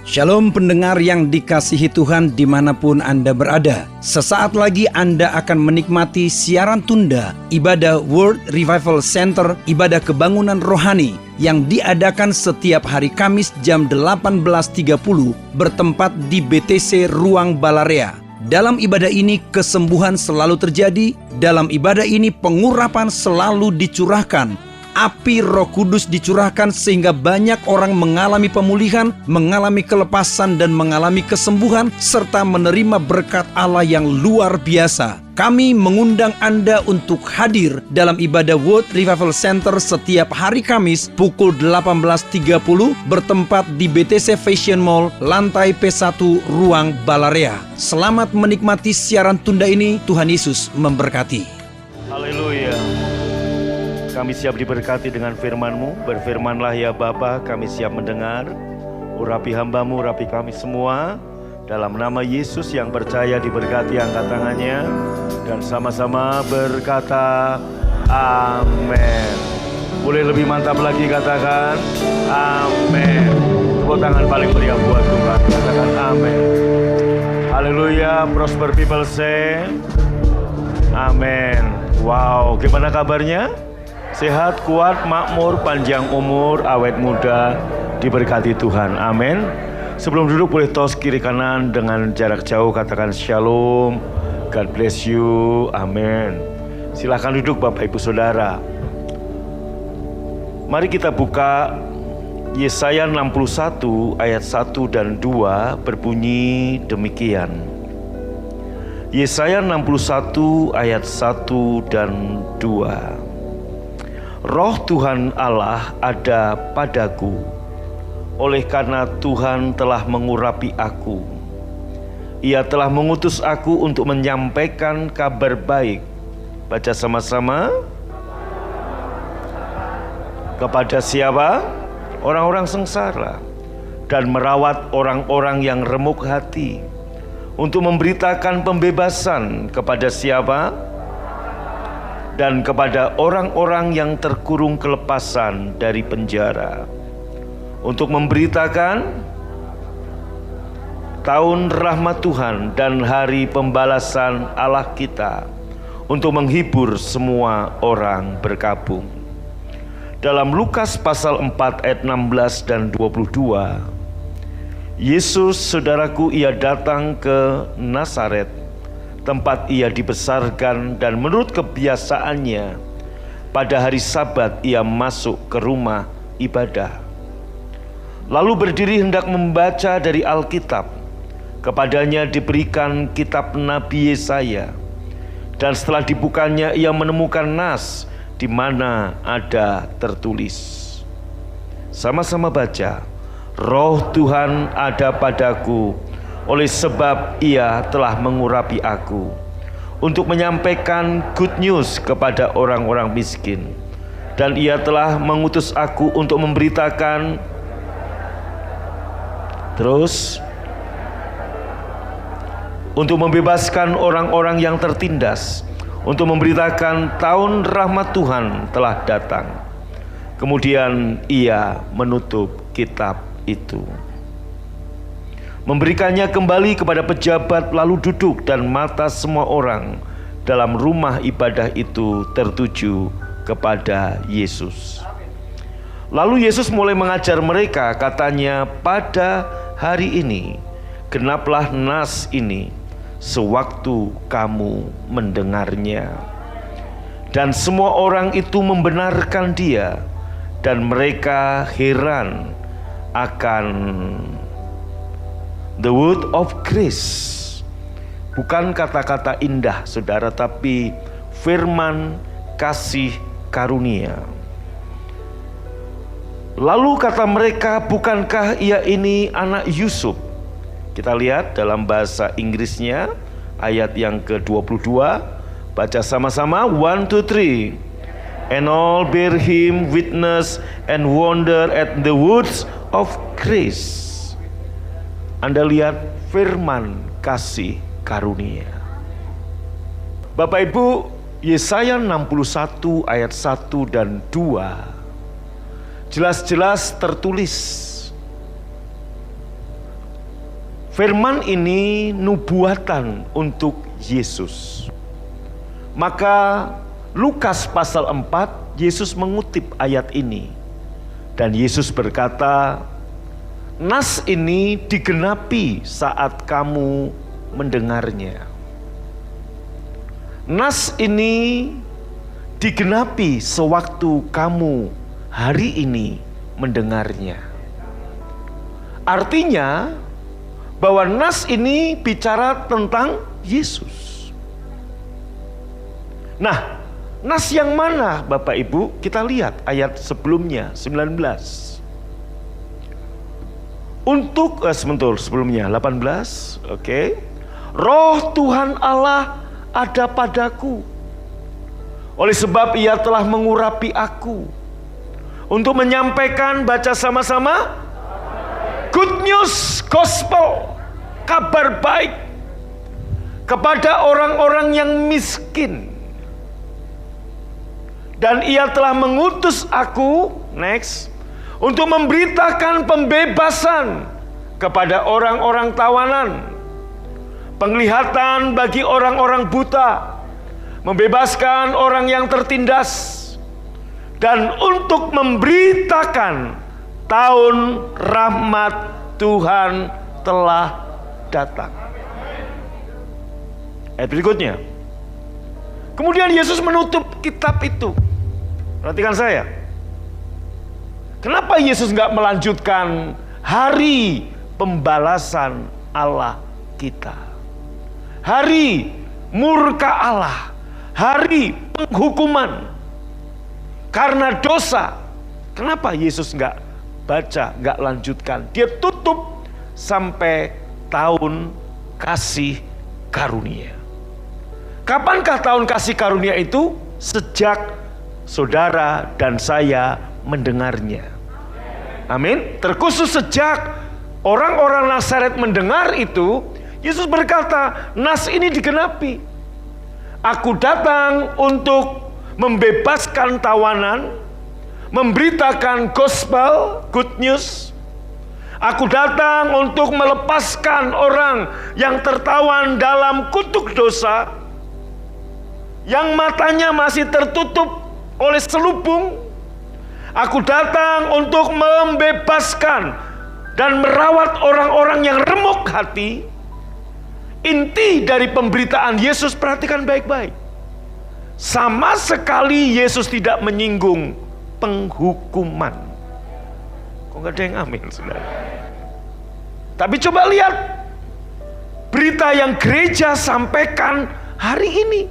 Shalom pendengar yang dikasihi Tuhan dimanapun Anda berada. Sesaat lagi Anda akan menikmati siaran tunda ibadah World Revival Center, ibadah kebangunan rohani yang diadakan setiap hari Kamis jam 18.30 bertempat di BTC Ruang Balarea. Dalam ibadah ini kesembuhan selalu terjadi, dalam ibadah ini pengurapan selalu dicurahkan. Api Roh Kudus dicurahkan sehingga banyak orang mengalami pemulihan, mengalami kelepasan dan mengalami kesembuhan serta menerima berkat Allah yang luar biasa. Kami mengundang Anda untuk hadir dalam ibadah World Revival Center setiap hari Kamis pukul 18.30 bertempat di BTC Fashion Mall, lantai P1 Ruang Balarea. Selamat menikmati siaran tunda ini. Tuhan Yesus memberkati. Haleluya. Kami siap diberkati dengan firman-Mu. Berfirmanlah ya Bapa, kami siap mendengar. Urapi hamba-Mu, urapi kami semua. Dalam nama Yesus yang percaya diberkati, angkat tangannya. Dan sama-sama berkata amin. Boleh lebih mantap lagi katakan amin. Tepuk tangan paling meriah buat Tuhan. Katakan amin. Haleluya. Prosper people say amin. Wow, gimana kabarnya? Sehat, kuat, makmur, panjang umur, awet muda, diberkati Tuhan. Amin. Sebelum duduk boleh tos kiri kanan dengan jarak jauh, katakan shalom, God bless you, amin. Silahkan duduk Bapak Ibu Saudara. Mari kita buka Yesaya 61 ayat 1 dan 2 berbunyi demikian. Yesaya 61 ayat 1 dan 2. Roh Tuhan Allah ada padaku, oleh karena Tuhan telah mengurapi aku. Ia telah mengutus aku untuk menyampaikan kabar baik. Baca sama-sama. Kepada siapa? Orang-orang sengsara, dan merawat orang-orang yang remuk hati, untuk memberitakan pembebasan kepada siapa? Dan kepada orang-orang yang terkurung kelepasan dari penjara, untuk memberitakan tahun rahmat Tuhan dan hari pembalasan Allah kita, untuk menghibur semua orang berkabung. Dalam Lukas pasal 4 ayat 16 dan 22, Yesus, saudaraku, ia datang ke Nazaret, tempat ia dibesarkan, dan menurut kebiasaannya pada hari Sabat ia masuk ke rumah ibadah. Lalu berdiri hendak membaca dari Alkitab. Kepadanya diberikan kitab Nabi Yesaya, dan setelah dibukanya ia menemukan nas di mana ada tertulis. Sama-sama baca. Roh Tuhan ada padaku, oleh sebab ia telah mengurapi aku, untuk menyampaikan good news kepada orang-orang miskin. Dan ia telah mengutus aku untuk memberitakan, untuk membebaskan orang-orang yang tertindas, untuk memberitakan tahun rahmat Tuhan telah datang. Kemudian ia menutup kitab itu, memberikannya kembali kepada pejabat, lalu duduk, dan mata semua orang dalam rumah ibadah itu tertuju kepada Yesus. Lalu Yesus mulai mengajar mereka, katanya, pada hari ini genaplah nas ini sewaktu kamu mendengarnya. Dan semua orang itu membenarkan dia, dan mereka heran akan the word of grace. Bukan kata-kata indah, saudara, tapi firman kasih karunia. Lalu kata mereka, bukankah ia ini anak Yusuf? Kita lihat dalam bahasa Inggrisnya ayat yang ke-22. Baca sama-sama, 1, 2, 3. And all bear him witness and wonder at the words of grace. Anda lihat firman kasih karunia. Bapak Ibu, Yesaya 61 ayat 1 dan 2 jelas-jelas tertulis, firman ini nubuatan untuk Yesus. Maka Lukas pasal 4, Yesus mengutip ayat ini. Dan Yesus berkata, nas ini digenapi saat kamu mendengarnya. Nas ini digenapi sewaktu kamu hari ini mendengarnya. Artinya bahwa nas ini bicara tentang Yesus. Nah, nas yang mana Bapak Ibu? Kita lihat ayat sebelumnya, 19. Untuk sebelumnya 18, oke. Roh Tuhan Allah ada padaku, oleh sebab Ia telah mengurapi aku untuk menyampaikan, baca sama-sama, good news, gospel, kabar baik kepada orang-orang yang miskin. Dan Ia telah mengutus aku, next, untuk memberitakan pembebasan kepada orang-orang tawanan, penglihatan bagi orang-orang buta, membebaskan orang yang tertindas, dan untuk memberitakan tahun rahmat Tuhan telah datang. Ayat berikutnya. Kemudian Yesus menutup kitab itu. Perhatikan saya. Kenapa Yesus nggak melanjutkan hari pembalasan Allah kita? Hari murka Allah, hari penghukuman karena dosa. Kenapa Yesus nggak baca, nggak lanjutkan? Dia tutup sampai tahun kasih karunia. Kapankah tahun kasih karunia itu? Sejak saudara dan saya mendengarnya. Amin. Terkhusus sejak orang-orang Nazaret mendengar itu, Yesus berkata, nas ini digenapi. Aku datang untuk membebaskan tawanan, memberitakan gospel, good news. Aku datang untuk melepaskan orang yang tertawan dalam kutuk dosa, yang matanya masih tertutup oleh selubung. Aku datang untuk membebaskan dan merawat orang-orang yang remuk hati. Inti dari pemberitaan Yesus, perhatikan baik-baik. Sama sekali Yesus tidak menyinggung penghukuman. Kok nggak ada yang amin, saudara? Tapi coba lihat berita yang gereja sampaikan hari ini.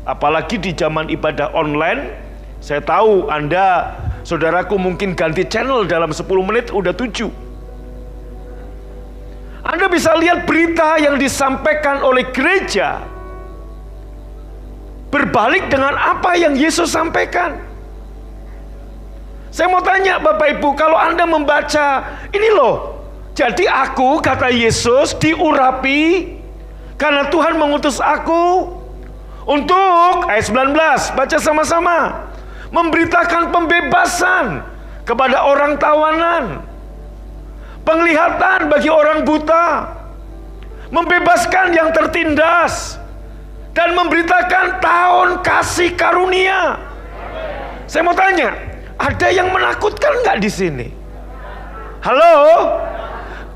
Apalagi di zaman ibadah online, saya tahu Anda, saudaraku, mungkin ganti channel dalam 10 menit udah 7. Anda bisa lihat berita yang disampaikan oleh gereja berbalik dengan apa yang Yesus sampaikan. Saya mau tanya Bapak Ibu, kalau Anda membaca ini loh, jadi aku, kata Yesus, diurapi karena Tuhan mengutus aku untuk, ayat 19, baca sama-sama, memberitakan pembebasan kepada orang tawanan, penglihatan bagi orang buta, membebaskan yang tertindas, dan memberitakan tahun kasih karunia. Saya mau tanya, ada yang menakutkan nggak di sini? Halo?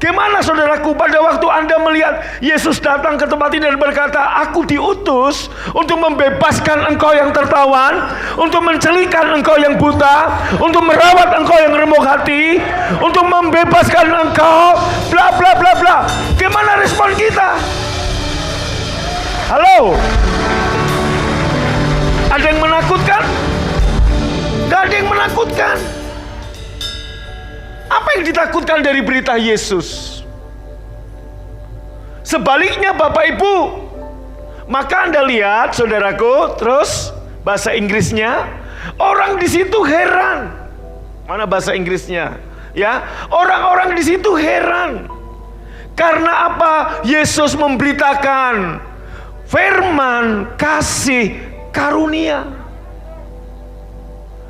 Gimana saudaraku pada waktu Anda melihat Yesus datang ke tempat ini dan berkata, aku diutus untuk membebaskan engkau yang tertawan, untuk mencelikan engkau yang buta, untuk merawat engkau yang remuk hati, untuk membebaskan engkau, bla bla bla bla. Gimana respon kita? Halo? Ada yang menakutkan? Gak ada yang menakutkan. Apa yang ditakutkan dari berita Yesus? Sebaliknya Bapak Ibu, maka Anda lihat saudaraku, terus bahasa Inggrisnya, orang di situ heran. Mana bahasa Inggrisnya? Ya, orang-orang di situ heran. Karena apa? Yesus memberitakan firman kasih karunia.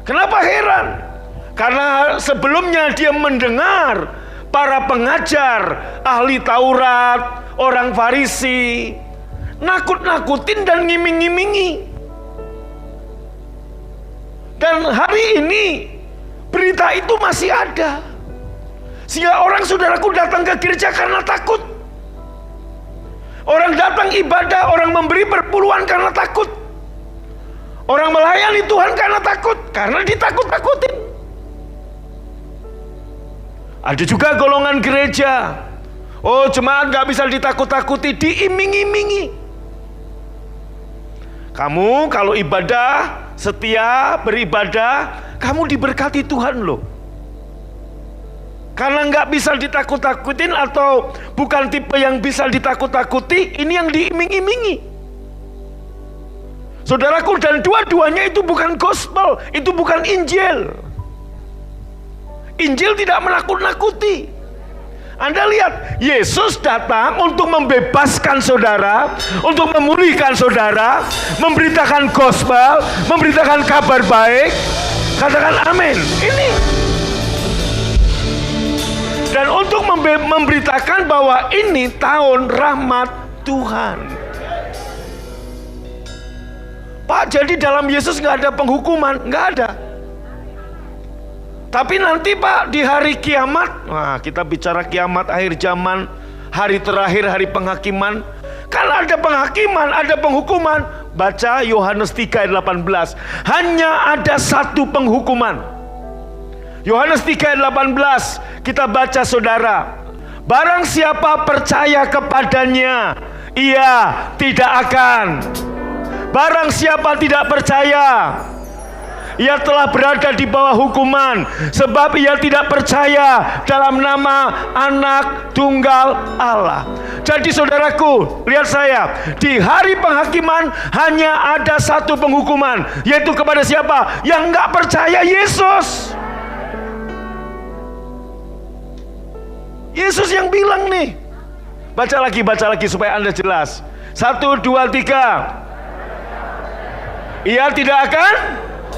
Kenapa heran? Karena sebelumnya dia mendengar para pengajar, ahli Taurat, orang Farisi, nakut-nakutin dan ngiming-ngimingi. Dan hari ini berita itu masih ada. Sehingga orang, saudaraku, datang ke gereja karena takut. Orang datang ibadah, orang memberi perpuluhan karena takut. Orang melayani Tuhan karena takut, karena ditakut-takutin. Ada juga golongan gereja, oh jemaat gak bisa ditakut-takuti, diiming-imingi. Kamu kalau ibadah, setia beribadah, kamu diberkati Tuhan loh. Karena nggak bisa ditakut-takutin atau bukan tipe yang bisa ditakut-takuti, ini yang diiming-imingi. Saudaraku, dan dua-duanya itu bukan gospel, itu bukan Injil. Injil tidak menakut-nakuti. Anda lihat, Yesus datang untuk membebaskan saudara, untuk memulihkan saudara, memberitakan gospel, memberitakan kabar baik. Katakan amin. Ini. Dan untuk memberitakan bahwa ini tahun rahmat Tuhan. Pak, jadi dalam Yesus nggak ada penghukuman? Nggak ada. Tapi nanti Pak, di hari kiamat, nah kita bicara kiamat akhir zaman, hari terakhir, hari penghakiman. Kan ada penghakiman, ada penghukuman. Baca Yohanes 3 ayat 18. Hanya ada satu penghukuman. Yohanes 3 ayat 18, kita baca saudara. Barang siapa percaya kepadanya, ia tidak akan. Barang siapa tidak percaya, ia telah berada di bawah hukuman, sebab ia tidak percaya dalam nama Anak Tunggal Allah. Jadi saudaraku, lihat saya, di hari penghakiman hanya ada satu penghukuman, yaitu kepada siapa? Yang nggak percaya Yesus. Yesus yang bilang nih. Baca lagi supaya Anda jelas. 1, 2, 3. Ia tidak akan.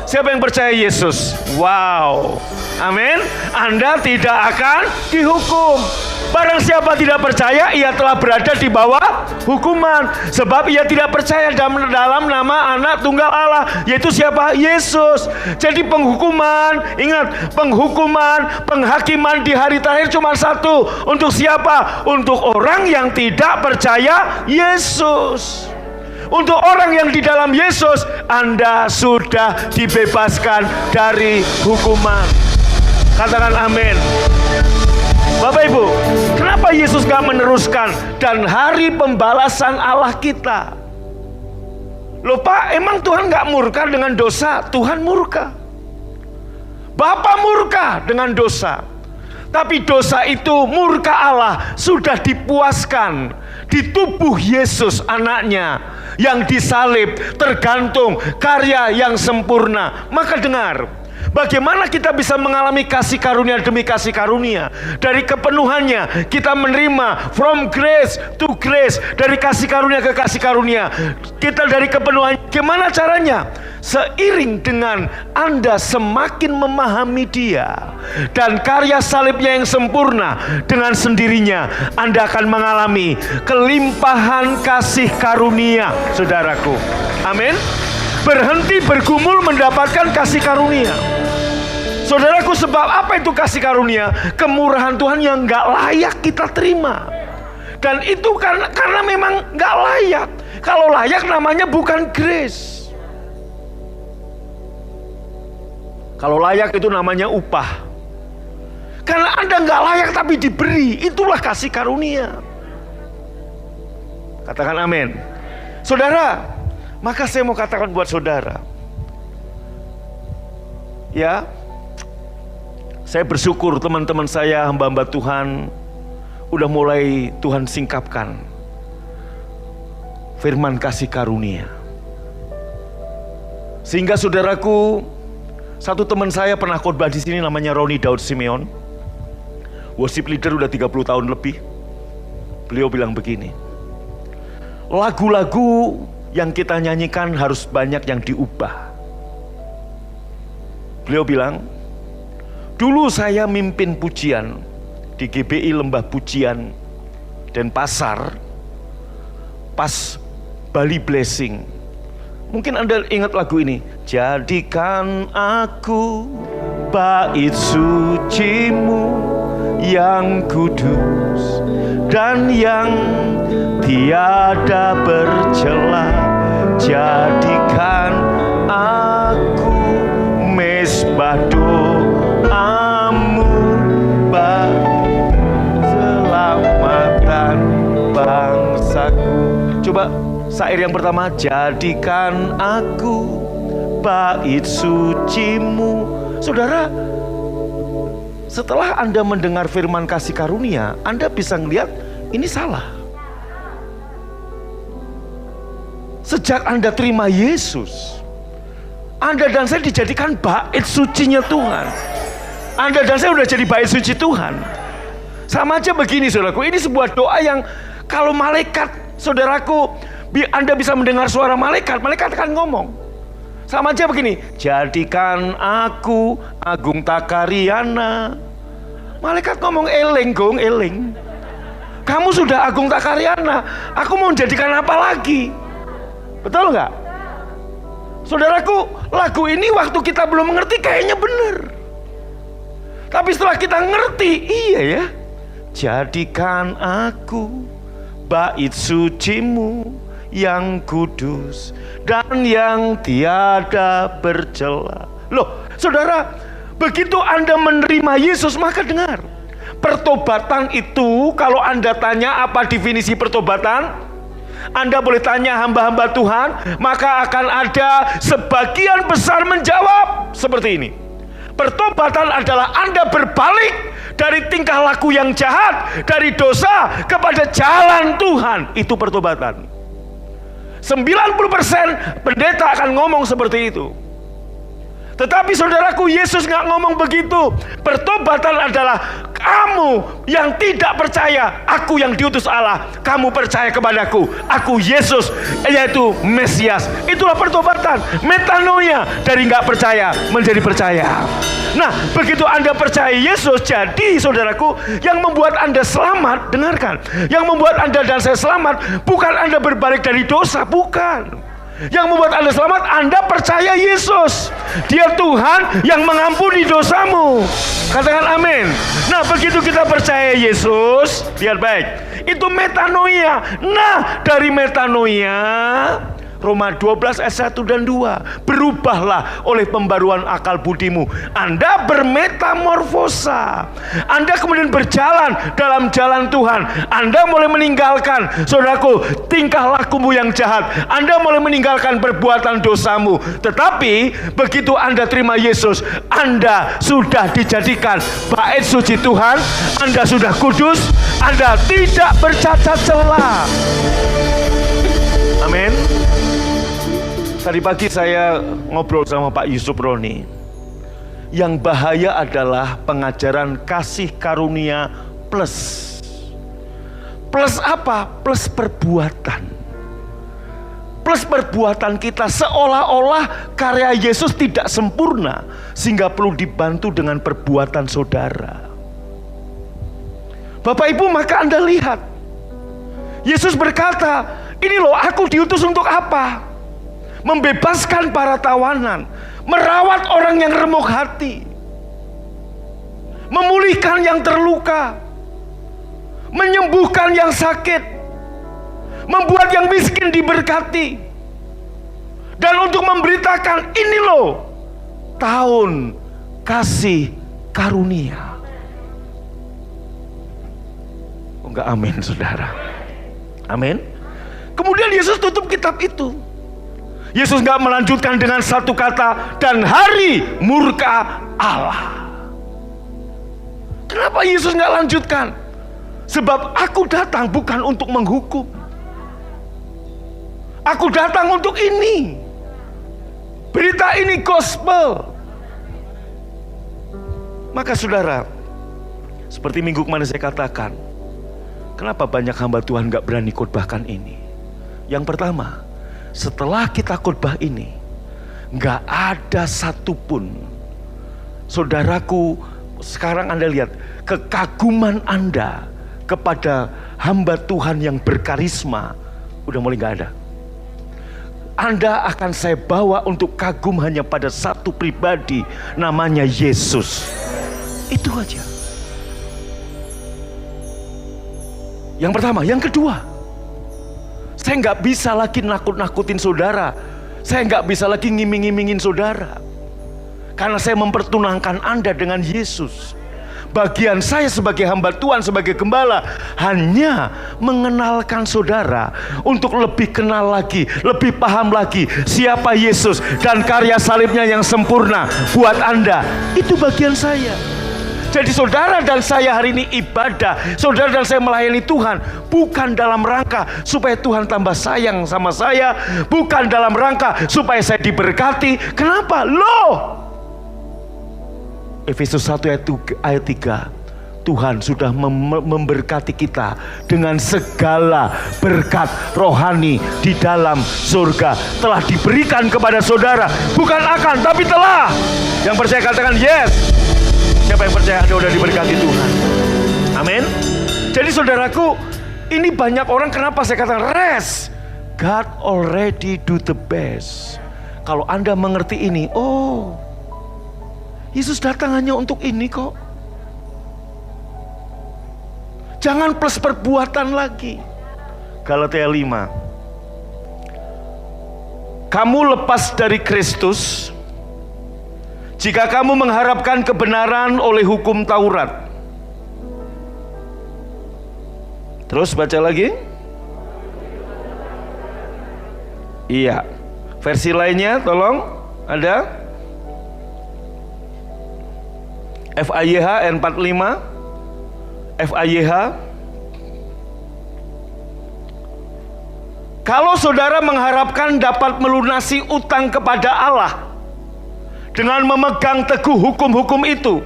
Siapa yang percaya Yesus? Wow, amin. Anda tidak akan dihukum. Barang siapa tidak percaya, ia telah berada di bawah hukuman, sebab ia tidak percaya dalam nama Anak Tunggal Allah, yaitu siapa? Yesus. Jadi penghukuman, ingat, penghukuman, penghakiman di hari terakhir cuma satu. Untuk siapa? Untuk orang yang tidak percaya Yesus. Untuk orang yang di dalam Yesus, Anda sudah dibebaskan dari hukuman. Katakan amin. Bapak Ibu, kenapa Yesus gak meneruskan dan hari pembalasan Allah kita? Loh Pak, emang Tuhan gak murka dengan dosa? Tuhan murka. Bapa murka dengan dosa. Tapi dosa itu, murka Allah sudah dipuaskan di tubuh Yesus anaknya yang disalib, tergantung karya yang sempurna. Maka dengar, bagaimana kita bisa mengalami kasih karunia demi kasih karunia? Dari kepenuhannya kita menerima from grace to grace, dari kasih karunia ke kasih karunia. Kita dari kepenuhan. Gimana caranya? Seiring dengan Anda semakin memahami Dia dan karya salibnya yang sempurna, dengan sendirinya Anda akan mengalami kelimpahan kasih karunia, saudaraku. Amin. Berhenti bergumul mendapatkan kasih karunia. Saudaraku, sebab apa itu kasih karunia? Kemurahan Tuhan yang gak layak kita terima. Dan itu karena memang gak layak. Kalau layak namanya bukan grace. Kalau layak itu namanya upah. Karena Anda gak layak tapi diberi, itulah kasih karunia. Katakan amin. Saudara, maka saya mau katakan buat saudara, ya, saya bersyukur teman-teman saya, hamba-hamba Tuhan, udah mulai Tuhan singkapkan firman kasih karunia. Sehingga saudaraku, satu teman saya pernah khotbah di sini, namanya Roni Daud Simeon, worship leader udah 30 tahun lebih. Beliau bilang begini, lagu-lagu yang kita nyanyikan harus banyak yang diubah. Beliau bilang, dulu saya mimpin pujian, di GBI Lembah Pujian Denpasar pas Bali Blessing. Mungkin Anda ingat lagu ini. Jadikan aku bait sucimu yang kudus dan yang tiada bercela. Jadikan aku mesbah doamu, keselamatan bangsaku. Coba syair yang pertama. Jadikan aku bait sucimu. Saudara, setelah Anda mendengar firman kasih karunia, Anda bisa melihat ini salah. Sejak Anda terima Yesus, Anda dan saya dijadikan bait sucinya Tuhan. Anda dan saya sudah jadi bait suci Tuhan. Sama aja begini saudaraku, ini sebuah doa yang kalau malaikat, saudaraku, Anda bisa mendengar suara malaikat, malaikat akan ngomong. Sama aja begini, jadikan aku Agung Takariana. Malaikat ngomong eling gong, eling. Kamu sudah Agung Takariana, aku mau jadikan apa lagi? Betul nggak? Saudaraku, lagu ini waktu kita belum mengerti kayaknya benar. Tapi setelah kita ngerti, iya ya. Jadikan aku bait sucimu yang kudus dan yang tiada bercela. Loh, saudara, begitu Anda menerima Yesus, maka dengar. Pertobatan itu, kalau Anda tanya apa definisi pertobatan, Anda boleh tanya hamba-hamba Tuhan, maka akan ada sebagian besar menjawab seperti ini. Pertobatan adalah Anda berbalik dari tingkah laku yang jahat, dari dosa kepada jalan Tuhan. Itu pertobatan. 90% pendeta akan ngomong seperti itu. Tetapi saudaraku, Yesus nggak ngomong begitu. Pertobatan adalah kamu yang tidak percaya aku yang diutus Allah, kamu percaya kepadaku, aku Yesus, yaitu Mesias. Itulah pertobatan. Metanoia, dari nggak percaya menjadi percaya. Nah, begitu Anda percaya Yesus, jadi saudaraku, yang membuat Anda selamat, dengarkan, yang membuat Anda dan saya selamat bukan Anda berbalik dari dosa, bukan. Yang membuat Anda selamat, Anda percaya Yesus. Dia Tuhan yang mengampuni dosamu. Katakan amin. Nah, begitu kita percaya Yesus, lihat baik, itu metanoia. Nah, dari metanoia, Roma 12 ayat 1 dan 2, berubahlah oleh pembaruan akal budimu. Anda bermetamorfosa. Anda kemudian berjalan dalam jalan Tuhan. Anda mulai meninggalkan, saudaraku, tingkah lakumu yang jahat. Anda mulai meninggalkan perbuatan dosamu. Tetapi begitu Anda terima Yesus, Anda sudah dijadikan bait suci Tuhan. Anda sudah kudus. Anda tidak bercacat celah. Amin. Tadi pagi saya ngobrol sama Pak Yusuf Roni. Yang bahaya adalah pengajaran kasih karunia plus. Plus apa? Plus perbuatan. Plus perbuatan kita, seolah-olah karya Yesus tidak sempurna, sehingga perlu dibantu dengan perbuatan saudara. Bapak Ibu, maka Anda lihat, Yesus berkata, ini loh aku diutus untuk apa? Membebaskan para tawanan, merawat orang yang remuk hati, memulihkan yang terluka, menyembuhkan yang sakit, membuat yang miskin diberkati, dan untuk memberitakan ini loh tahun kasih karunia. Oh, enggak, amin saudara. Amin. Kemudian Yesus tutup kitab itu. Yesus nggak melanjutkan dengan satu kata, dan hari murka Allah. Kenapa Yesus nggak lanjutkan? Sebab aku datang bukan untuk menghukum. Aku datang untuk ini. Berita ini gospel. Maka saudara, seperti minggu kemarin saya katakan, kenapa banyak hamba Tuhan nggak berani khotbahkan ini? Yang pertama, setelah kita khotbah ini, nggak ada satupun, saudaraku, sekarang Anda lihat, kekaguman Anda kepada hamba Tuhan yang berkarisma udah mulai gak ada. Anda akan saya bawa untuk kagum hanya pada satu pribadi, namanya Yesus. Itu aja. Yang pertama. Yang kedua, saya nggak bisa lagi nakut-nakutin saudara. Saya nggak bisa lagi ngiming-ngimingin saudara. Karena saya mempertunangkan Anda dengan Yesus. Bagian saya sebagai hamba Tuhan, sebagai gembala, hanya mengenalkan saudara untuk lebih kenal lagi, lebih paham lagi siapa Yesus dan karya salibnya yang sempurna buat Anda. Itu bagian saya. Jadi saudara dan saya hari ini ibadah, saudara dan saya melayani Tuhan bukan dalam rangka supaya Tuhan tambah sayang sama saya, bukan dalam rangka supaya saya diberkati. Kenapa? Loh, Efesus 1 ayat 3, Tuhan sudah memberkati kita dengan segala berkat rohani di dalam surga. Telah diberikan kepada saudara, bukan akan, tapi telah. Yang percaya katakan yes. Siapa yang percaya Anda sudah diberkati Tuhan? Amin. Jadi saudaraku, ini banyak orang, kenapa saya katakan rest? God already do the best. Kalau Anda mengerti ini, oh, Yesus datang hanya untuk ini kok. Jangan plus perbuatan lagi. Galatia 5. Kamu lepas dari Kristus jika kamu mengharapkan kebenaran oleh hukum Taurat. Terus baca lagi. Iya. Versi lainnya tolong ada. FAYH N45, FAYH. Kalau saudara mengharapkan dapat melunasi utang kepada Allah dengan memegang teguh hukum-hukum itu,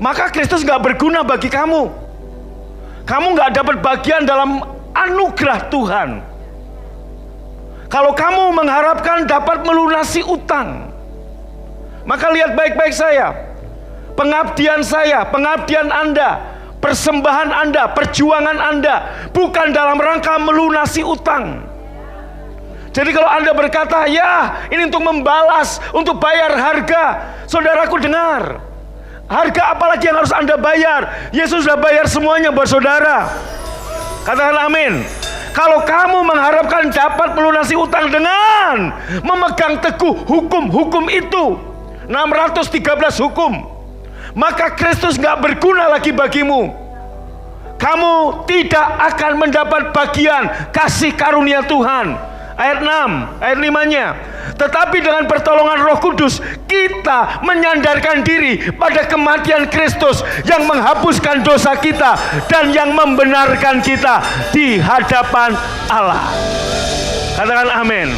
maka Kristus gak berguna bagi kamu. Kamu gak dapat bagian dalam anugerah Tuhan. Kalau kamu mengharapkan dapat melunasi utang, maka lihat baik-baik saya. Pengabdian saya, pengabdian Anda, persembahan Anda, perjuangan Anda bukan dalam rangka melunasi utang. Jadi kalau Anda berkata, ya ini untuk membalas, untuk bayar harga, saudaraku dengar, harga apalagi yang harus Anda bayar? Yesus sudah bayar semuanya buat saudara. Katakan amin. Kalau kamu mengharapkan dapat melunasi utang dengan memegang teguh hukum-hukum itu, 613 hukum, maka Kristus gak berguna lagi bagimu. Kamu tidak akan mendapat bagian kasih karunia Tuhan. Ayat 6, ayat 5-nya. Tetapi dengan pertolongan Roh Kudus, kita menyandarkan diri pada kematian Kristus yang menghapuskan dosa kita dan yang membenarkan kita di hadapan Allah. Katakan amin.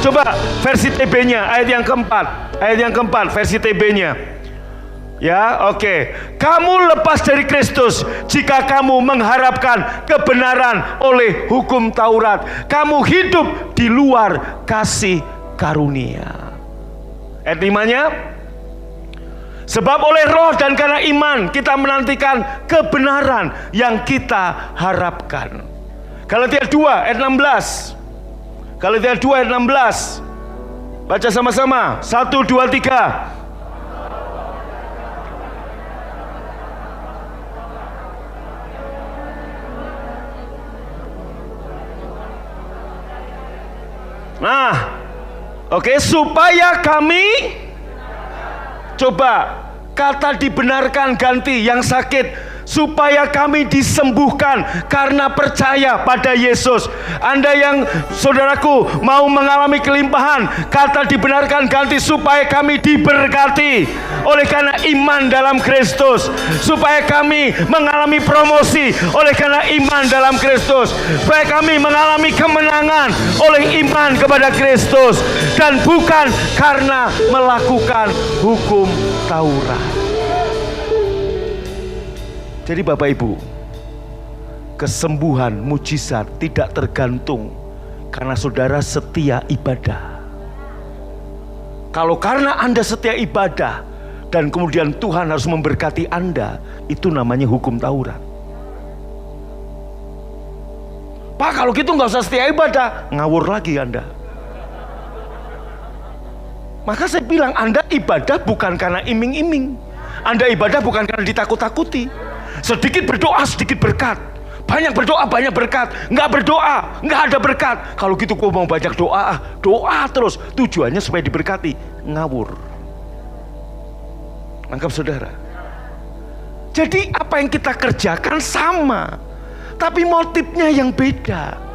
Coba versi TB-nya, ayat yang keempat. Ayat yang keempat, versi TB-nya. Ya, oke. Kamu lepas dari Kristus jika kamu mengharapkan kebenaran oleh hukum Taurat. Kamu hidup di luar kasih karunia. Ayat 5-nya. Sebab oleh roh dan karena iman kita menantikan kebenaran yang kita harapkan. Galatia 2 ayat 16. Galatia 2 ayat 16. Baca sama-sama. 1, 2, 3. Nah, oke, supaya kami, coba kata dibenarkan ganti yang sakit, supaya kami disembuhkan karena percaya pada Yesus. Anda yang saudaraku mau mengalami kelimpahan, kata dibenarkan ganti supaya kami diberkati oleh karena iman dalam Kristus, supaya kami mengalami promosi oleh karena iman dalam Kristus, supaya kami mengalami kemenangan oleh iman kepada Kristus dan bukan karena melakukan hukum Taurat. Jadi Bapak Ibu, kesembuhan mujizat tidak tergantung karena saudara setia ibadah. Kalau karena Anda setia ibadah, dan kemudian Tuhan harus memberkati Anda, itu namanya hukum Taurat. Pak, kalau gitu nggak usah setia ibadah. Ngawur lagi Anda. Maka saya bilang, Anda ibadah bukan karena iming-iming. Anda ibadah bukan karena ditakut-takuti. Sedikit berdoa, sedikit berkat. Banyak berdoa, banyak berkat. Nggak berdoa, nggak ada berkat. Kalau gitu kok mau banyak doa, doa terus. Tujuannya supaya diberkati. Ngawur. Anggap saudara. Jadi apa yang kita kerjakan sama, tapi motifnya yang beda.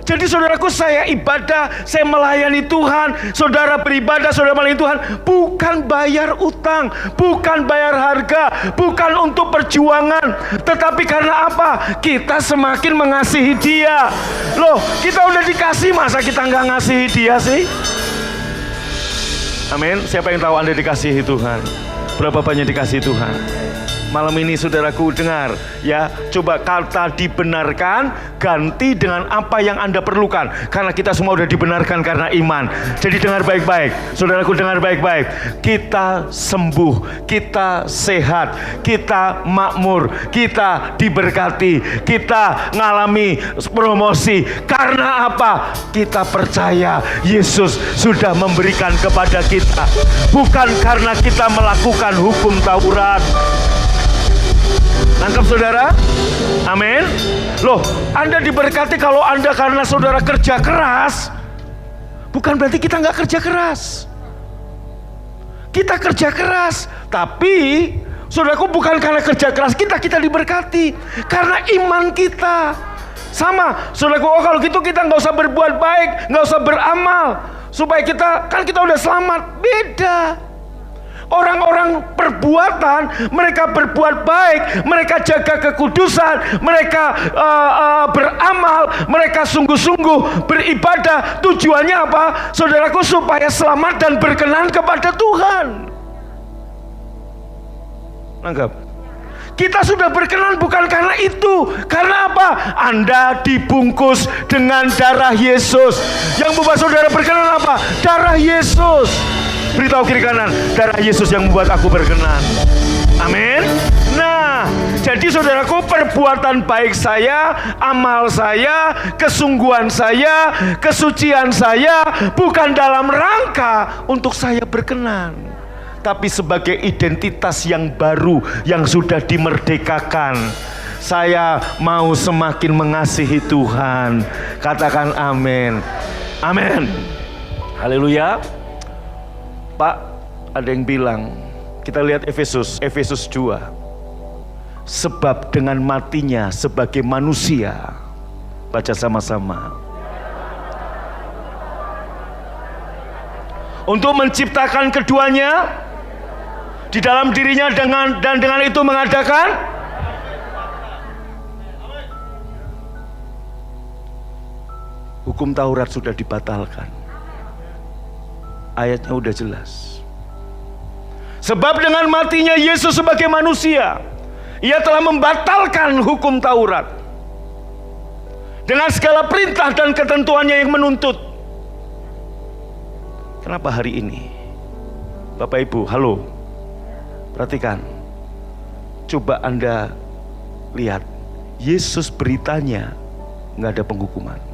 Jadi saudaraku, saya ibadah, saya melayani Tuhan. Saudara beribadah, saudara melayani Tuhan, bukan bayar utang, bukan bayar harga, bukan untuk perjuangan, tetapi karena apa? Kita semakin mengasihi Dia. Loh, kita udah dikasih, masa kita nggak ngasihi Dia sih? Amin. Siapa yang tahu Anda dikasihi Tuhan? Berapa banyak dikasihi Tuhan? Malam ini saudaraku dengar ya, coba kata dibenarkan ganti dengan apa yang Anda perlukan, karena kita semua sudah dibenarkan karena iman. Jadi dengar baik-baik, saudaraku dengar baik-baik. Kita sembuh, kita sehat, kita makmur, kita diberkati, kita ngalami promosi. Karena apa? Kita percaya Yesus sudah memberikan kepada kita, bukan karena kita melakukan hukum Taurat. Nangkep saudara? Amin. Loh, Anda diberkati kalau Anda karena saudara kerja keras, bukan berarti kita nggak kerja keras. Kita kerja keras, tapi saudaraku, bukan karena kerja keras kita diberkati, karena iman kita. Sama, saudaraku, oh kalau gitu kita nggak usah berbuat baik, nggak usah beramal, supaya kita udah selamat. Beda. Orang-orang perbuatan, mereka berbuat baik, mereka jaga kekudusan, mereka beramal, mereka sungguh-sungguh beribadah. Tujuannya apa? Saudaraku, supaya selamat dan berkenan kepada Tuhan. Anggap, kita sudah berkenan bukan karena itu. Karena apa? Anda dibungkus dengan darah Yesus. Yang membuat saudara berkenan apa? Darah Yesus. Beritahu kiri kanan, darah Yesus yang membuat aku berkenan. Amin. Nah, jadi saudaraku, perbuatan baik saya, amal saya, kesungguhan saya, kesucian saya, bukan dalam rangka untuk saya berkenan, tapi sebagai identitas yang baru yang sudah dimerdekakan. Saya mau semakin mengasihi Tuhan. Katakan amin. Amin. Haleluya. Pak, ada yang bilang, kita lihat Efesus 2. Sebab dengan matinya sebagai manusia, baca sama-sama, untuk menciptakan keduanya di dalam dirinya, dan dengan itu mengadakan hukum Taurat sudah dibatalkan. Ayatnya udah jelas. Sebab dengan matinya Yesus sebagai manusia, Ia telah membatalkan hukum Taurat dengan segala perintah dan ketentuannya yang menuntut. Kenapa hari ini, Bapak Ibu, halo, perhatikan, coba Anda lihat, Yesus beritanya nggak ada penghukuman.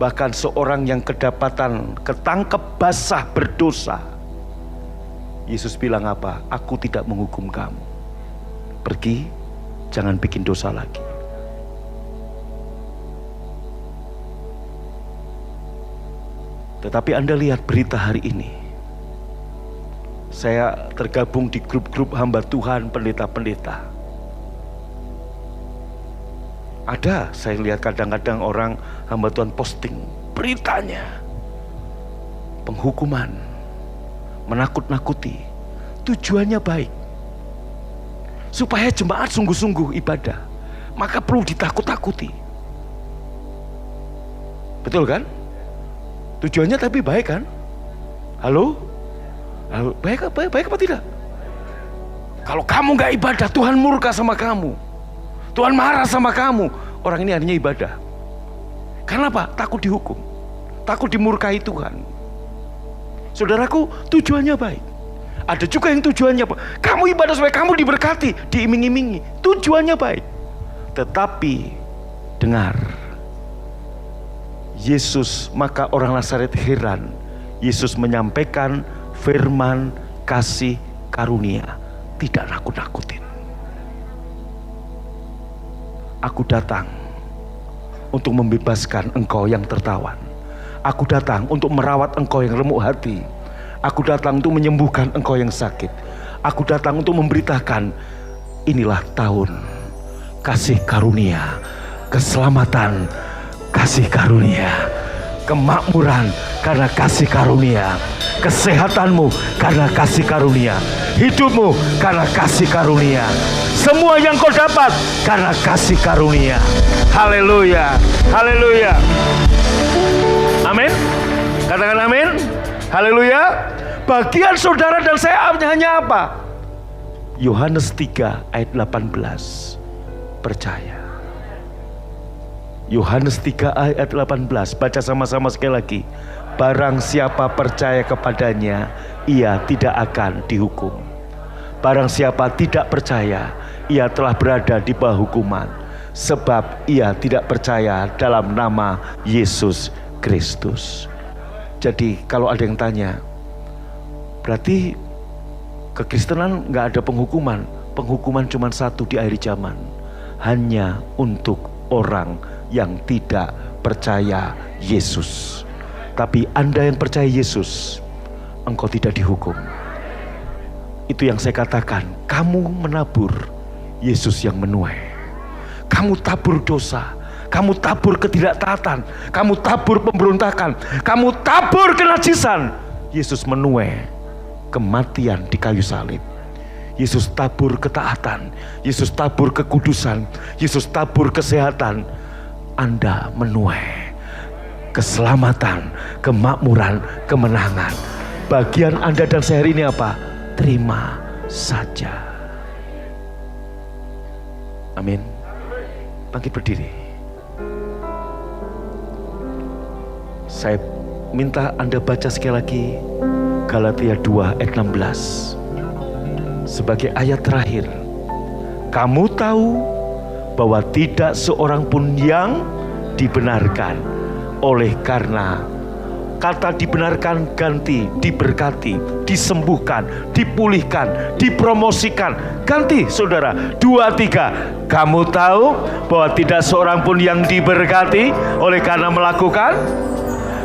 Bahkan seorang yang kedapatan ketangkep basah berdosa, Yesus bilang apa? Aku tidak menghukum kamu. Pergi, jangan bikin dosa lagi. Tetapi Anda lihat berita hari ini. Saya tergabung di grup-grup hamba Tuhan, pendeta-pendeta. Ada, saya lihat kadang-kadang orang hamba Tuhan posting beritanya, penghukuman, menakut-nakuti. Tujuannya baik, supaya jemaat sungguh-sungguh ibadah. Maka perlu ditakut-takuti. Betul kan? Tujuannya tapi baik kan? Halo? Halo, baik apa tidak? Kalau kamu gak ibadah, Tuhan murka sama kamu, Tuhan marah sama kamu. Orang ini hanya ibadah. Karena apa? Takut dihukum, takut dimurkai Tuhan. Saudaraku, tujuannya baik. Ada juga yang tujuannya kamu ibadah supaya kamu diberkati, diiming-imingi. Tujuannya baik. Tetapi dengar, Yesus, maka orang Nazaret heran. Yesus menyampaikan firman kasih karunia, tidak nakut-nakutin. Aku datang untuk membebaskan engkau yang tertawan. Aku datang untuk merawat engkau yang remuk hati. Aku datang untuk menyembuhkan engkau yang sakit. Aku datang untuk memberitakan, inilah tahun kasih karunia, keselamatan, kasih karunia, kemakmuran karena kasih karunia, kesehatanmu karena kasih karunia, hidupmu karena kasih karunia, semua yang kau dapat karena kasih karunia. Haleluya, haleluya. Amin. Katakan amin. Haleluya. Bagian saudara dan saya hanya apa? Yohanes 3 ayat 18. Percaya. Yohanes 3 ayat 18. Baca sama-sama sekali lagi. Barang siapa percaya kepadanya, ia tidak akan dihukum. Barang siapa tidak percaya, ia telah berada di bawah hukuman, sebab ia tidak percaya dalam nama Yesus Kristus. Jadi kalau ada yang tanya, berarti kekristenan gak ada penghukuman. Penghukuman cuma satu di akhir zaman, hanya untuk orang yang tidak percaya Yesus. Tapi Anda yang percaya Yesus, engkau tidak dihukum. Itu yang saya katakan, kamu menabur, Yesus yang menuai. Kamu tabur dosa, kamu tabur ketidaktaatan, kamu tabur pemberontakan, kamu tabur kenajisan. Yesus menuai kematian di kayu salib. Yesus tabur ketaatan, Yesus tabur kekudusan, Yesus tabur kesehatan. Anda menuai keselamatan, kemakmuran, kemenangan. Bagian Anda dan saya hari ini apa? Terima saja. Amin. Bangkit berdiri. Saya minta Anda baca sekali lagi Galatia 2 ayat 16 sebagai ayat terakhir. Kamu tahu bahwa tidak seorang pun yang dibenarkan, oleh karena kata dibenarkan ganti diberkati, disembuhkan, dipulihkan, dipromosikan. Ganti saudara, 2, 3. Kamu tahu bahwa tidak seorang pun yang diberkati oleh karena melakukan.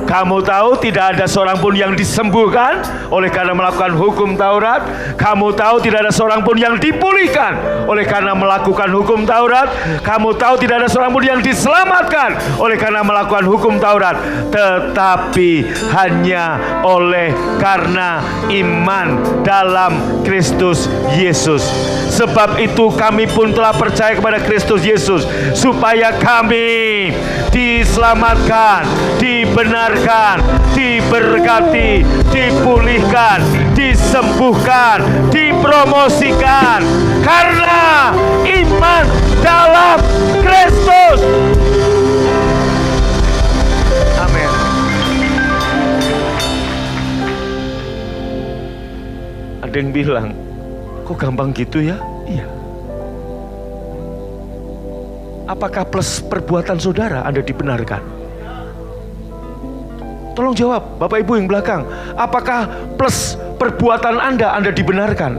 Kamu tahu tidak ada seorang pun yang disembuhkan oleh karena melakukan hukum Taurat. Kamu tahu tidak ada seorang pun yang dipulihkan oleh karena melakukan hukum Taurat. Kamu tahu tidak ada seorang pun yang diselamatkan oleh karena melakukan hukum Taurat. Tetapi hanya oleh karena iman dalam Kristus Yesus. Sebab itu kami pun telah percaya kepada Kristus Yesus, supaya kami diselamatkan, dibenarkan, diberkati, dipulihkan, disembuhkan, dipromosikan karena iman dalam Kristus. Amin. Ada yang bilang, kok gampang gitu ya? Iya. Apakah plus perbuatan saudara Anda dibenarkan? Tolong jawab, Bapak Ibu yang belakang. Apakah plus perbuatan Anda dibenarkan?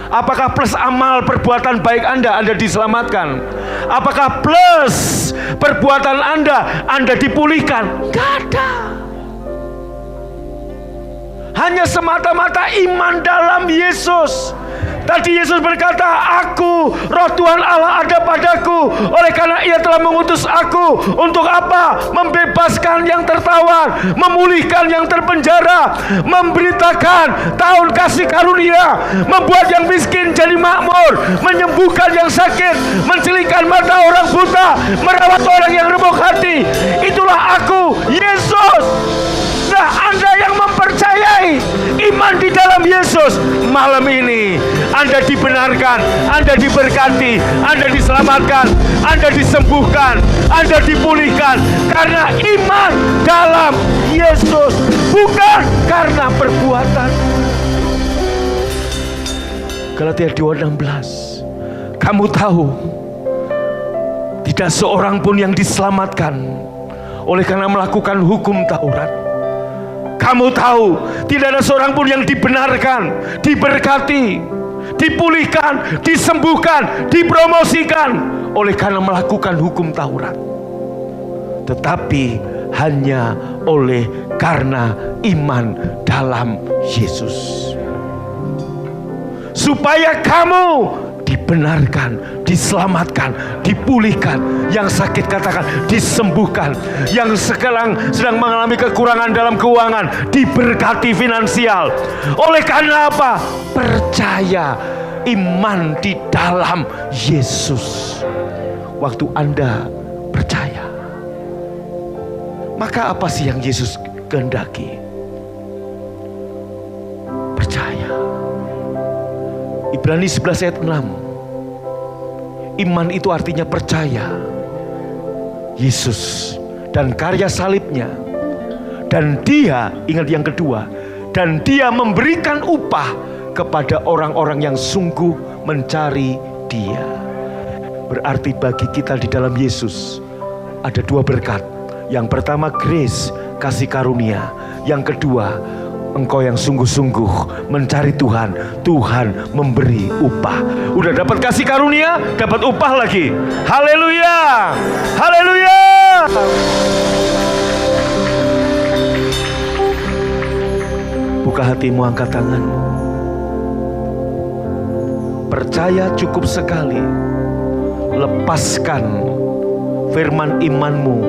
Apakah plus amal perbuatan baik Anda diselamatkan? Apakah plus perbuatan Anda dipulihkan? Gak ada. Hanya semata-mata iman dalam Yesus. Tadi Yesus berkata, aku, Roh Tuhan Allah ada padaku, oleh karena Ia telah mengutus aku. Untuk apa? Membebaskan yang tertawan, memulihkan yang terpenjara, memberitakan tahun kasih karunia, membuat yang miskin jadi makmur, menyembuhkan yang sakit, mencelingkan mata orang buta, merawat orang yang remuk hati. Itulah aku, Yesus. Nah, Anda yang mempercayai iman di dalam Yesus, malam ini Anda dibenarkan, Anda diberkati, Anda diselamatkan, Anda disembuhkan, Anda dipulihkan karena iman dalam Yesus, bukan karena perbuatan. Galatia 2:16. Kamu tahu, tidak seorang pun yang diselamatkan oleh karena melakukan hukum Taurat. Kamu tahu, tidak ada seorang pun yang dibenarkan, diberkati, dipulihkan, disembuhkan, dipromosikan oleh karena melakukan hukum Taurat, tetapi hanya oleh karena iman dalam Yesus. Supaya kamu dibenarkan, diselamatkan, dipulihkan, yang sakit katakan disembuhkan, yang sekarang sedang mengalami kekurangan dalam keuangan diberkati finansial. Oleh karena apa? Percaya, iman di dalam Yesus. Waktu Anda percaya, maka apa sih yang Yesus kehendaki? Percaya. Ibrani 11 ayat 6. Iman itu artinya percaya Yesus dan karya salibnya. Dan dia, ingat yang kedua, dan dia memberikan upah kepada orang-orang yang sungguh mencari dia. Berarti bagi kita di dalam Yesus ada dua berkat. Yang pertama grace, kasih karunia. Yang kedua, engkau yang sungguh-sungguh mencari Tuhan, Tuhan memberi upah. Udah dapat kasih karunia, dapat upah lagi. Haleluya, haleluya. Buka hatimu, angkat tanganmu. Percaya cukup sekali. Lepaskan firman imanmu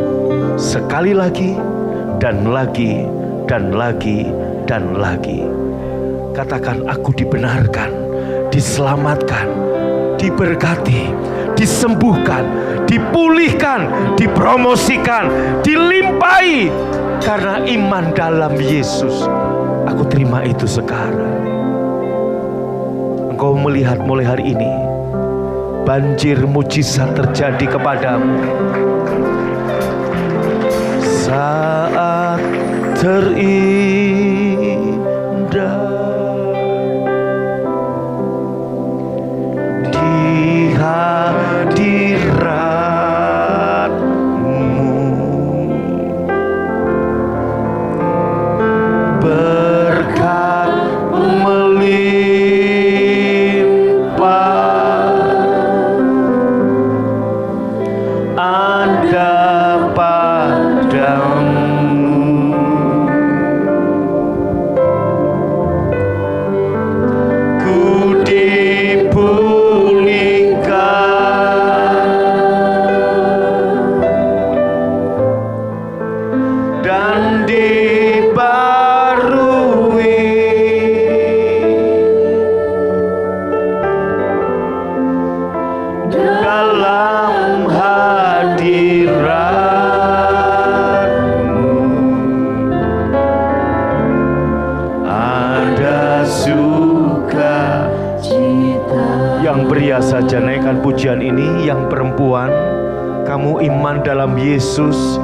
sekali lagi dan lagi dan lagi dan lagi. Katakan, aku dibenarkan, diselamatkan, diberkati, disembuhkan, dipulihkan, dipromosikan, dilimpahi karena iman dalam Yesus. Aku terima itu sekarang. Engkau melihat mulai hari ini banjir mujizat terjadi kepadamu. Saat terindah di hadirat-Mu, berkat melimpah, ada padamu. Saja naikkan pujian ini. Yang perempuan, kamu iman dalam Yesus.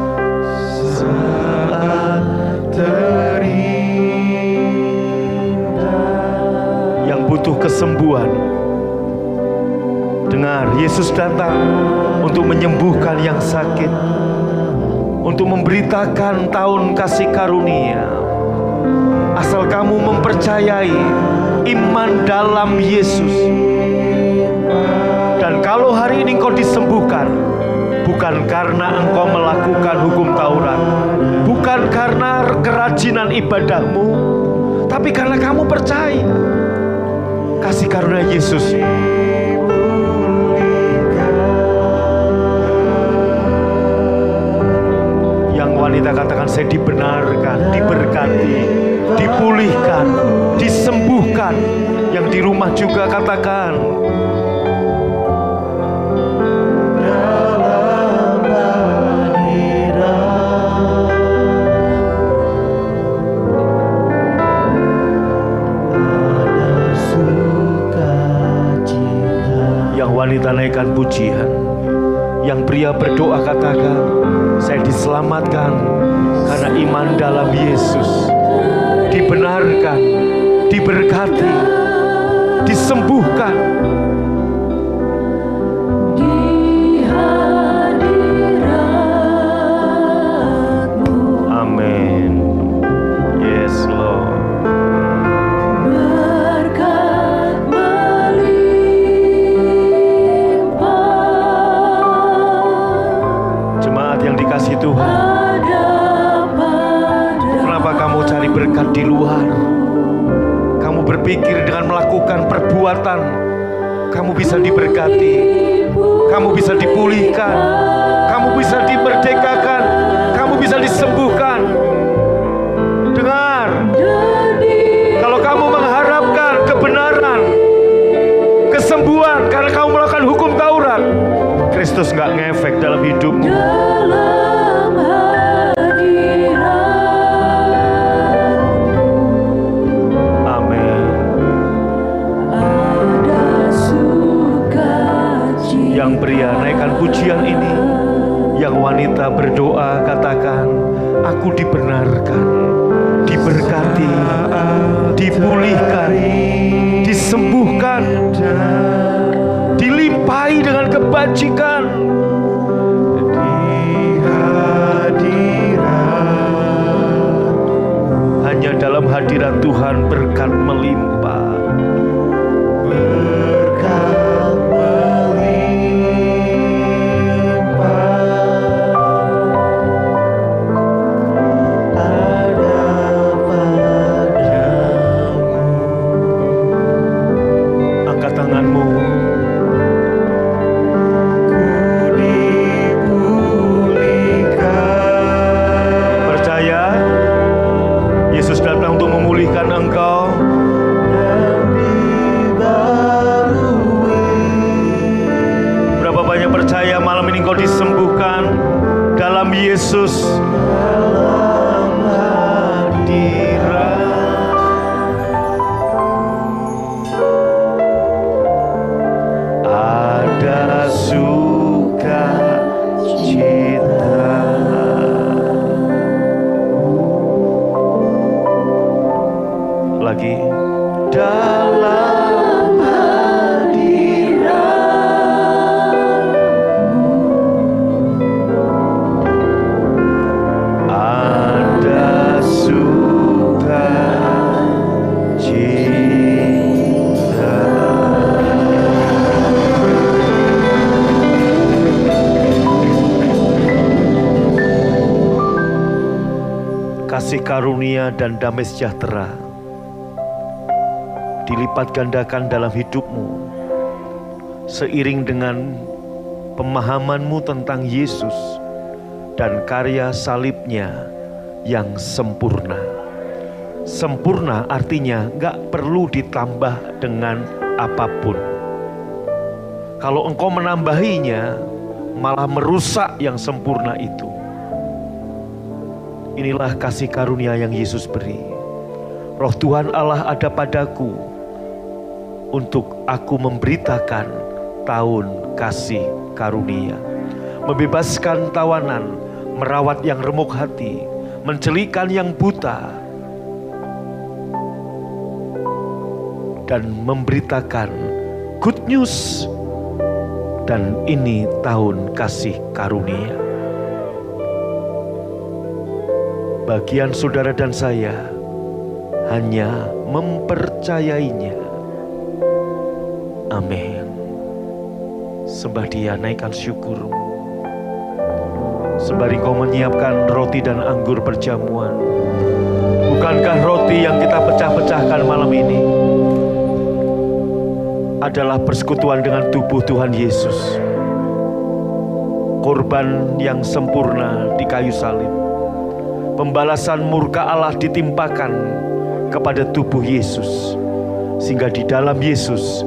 Saat terindah. Yang butuh kesembuhan, dengar, Yesus datang untuk menyembuhkan yang sakit, untuk memberitakan tahun kasih karunia. Asal kamu mempercayai, iman dalam Yesus. Dan kalau hari ini engkau disembuhkan, bukan karena engkau melakukan hukum Taurat, bukan karena kerajinan ibadahmu, tapi karena kamu percaya kasih karunia Yesus. Yang wanita katakan, saya dibenarkan, diberkati, dipulihkan, disembuhkan. Yang di rumah juga katakan, wanita naikkan pujian. Yang pria berdoa katakan, saya diselamatkan karena iman dalam Yesus, dibenarkan, diberkati, disembuhkan. Amin. Yes, Lord. Berkat melimpah. Jemaat yang dikasihi Tuhan, kenapa kamu cari berkat di luar? Kamu berpikir dengan melakukan perbuatan kamu bisa diberkati, kamu bisa dipulihkan, kamu bisa dimerdekakan, kamu bisa disembuhkan. Dengar, kalau kamu mengharapkan kebenaran, kesembuhan karena kamu melakukan hukum Taurat, Kristus nggak ngefek dalam hidupmu. Yang pria naikkan pujian ini, yang wanita berdoa katakan, aku dibenarkan, diberkati, dipulihkan, disembuhkan, dilimpahi dengan kebajikan. Hanya dalam hadirat Tuhan berkat melimpah. Yesus dalam hadirat ada sukacita. Lagi dalam kasih karunia dan damai sejahtera dilipat gandakan dalam hidupmu seiring dengan pemahamanmu tentang Yesus dan karya salibnya yang sempurna. Sempurna artinya gak perlu ditambah dengan apapun. Kalau engkau menambahinya malah merusak yang sempurna itu. Inilah kasih karunia yang Yesus beri. Roh Tuhan Allah ada padaku untuk aku memberitakan tahun kasih karunia, membebaskan tawanan, merawat yang remuk hati, mencelikan yang buta, dan memberitakan good news. Dan ini tahun kasih karunia. Bagian saudara dan saya hanya mempercayainya. Amin. Sembah Dia, naikkan syukurmu. Sembari kau menyiapkan roti dan anggur perjamuan, bukankah roti yang kita pecah-pecahkan malam ini adalah persekutuan dengan tubuh Tuhan Yesus, korban yang sempurna di kayu salib. Pembalasan murka Allah ditimpakan kepada tubuh Yesus, sehingga di dalam Yesus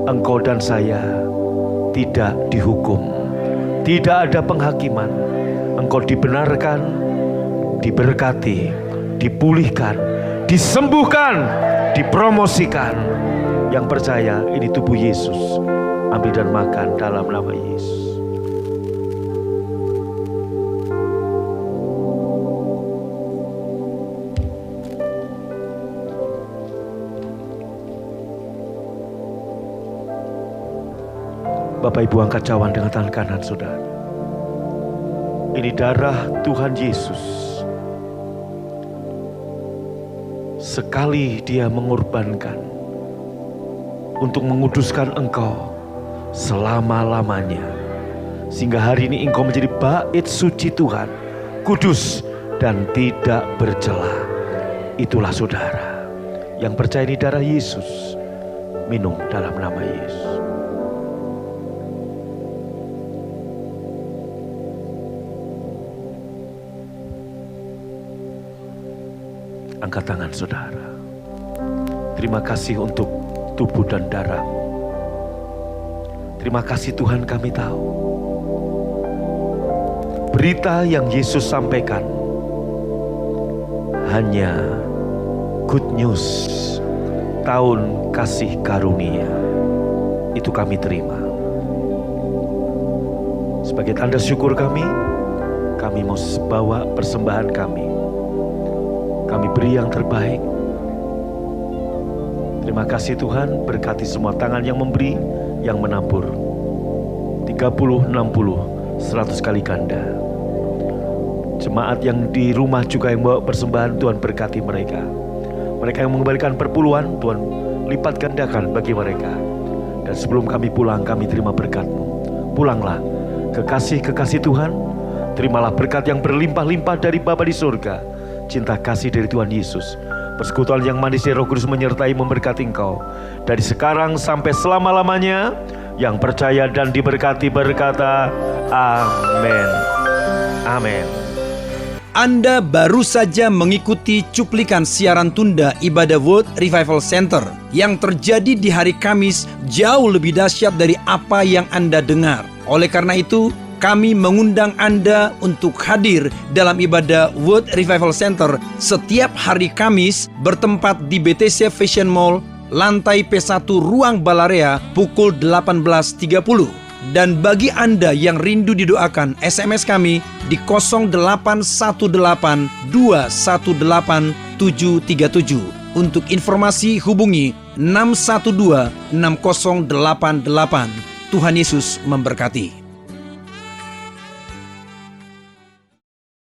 engkau dan saya tidak dihukum, tidak ada penghakiman. Engkau dibenarkan, diberkati, dipulihkan, disembuhkan, dipromosikan. Yang percaya ini tubuh Yesus, ambil dan makan dalam nama Yesus. Bapak Ibu angkat cawan dengan tangan kanan saudara. Ini darah Tuhan Yesus. Sekali Dia mengorbankan untuk menguduskan engkau selama-lamanya, sehingga hari ini engkau menjadi bait suci Tuhan, kudus dan tidak bercela. Itulah saudara yang percaya ini darah Yesus. Minum dalam nama Yesus. Angkat tangan saudara. Terima kasih untuk tubuh dan darah-Mu. Terima kasih Tuhan, kami tahu berita yang Yesus sampaikan hanya good news, tahun kasih karunia. Itu kami terima. Sebagai tanda syukur kami mau bawa persembahan kami. Kami beri yang terbaik. Terima kasih Tuhan, berkati semua tangan yang memberi, yang menabur. 30, 60, 100 kali ganda. Jemaat yang di rumah juga yang bawa persembahan, Tuhan berkati mereka. Mereka yang mengembalikan perpuluhan, Tuhan lipat gandakan bagi mereka. Dan sebelum kami pulang, kami terima berkat-Mu. Pulanglah kekasih-kekasih Tuhan. Terimalah berkat yang berlimpah-limpah dari Bapa di surga. Cinta kasih dari Tuhan Yesus, persekutuan yang manis dari Roh Kudus menyertai memberkati engkau dari sekarang sampai selama-lamanya. Yang percaya dan diberkati berkata amin. Amin. Anda baru saja mengikuti cuplikan siaran tunda ibadah World Revival Center yang terjadi di hari Kamis, jauh lebih dahsyat dari apa yang Anda dengar. Oleh karena itu, kami mengundang Anda untuk hadir dalam ibadah World Revival Center setiap hari Kamis bertempat di BTC Fashion Mall, lantai P1 Ruang Balarea pukul 18.30. Dan bagi Anda yang rindu didoakan, SMS kami di 0818218737. Untuk informasi hubungi 6126088. Tuhan Yesus memberkati.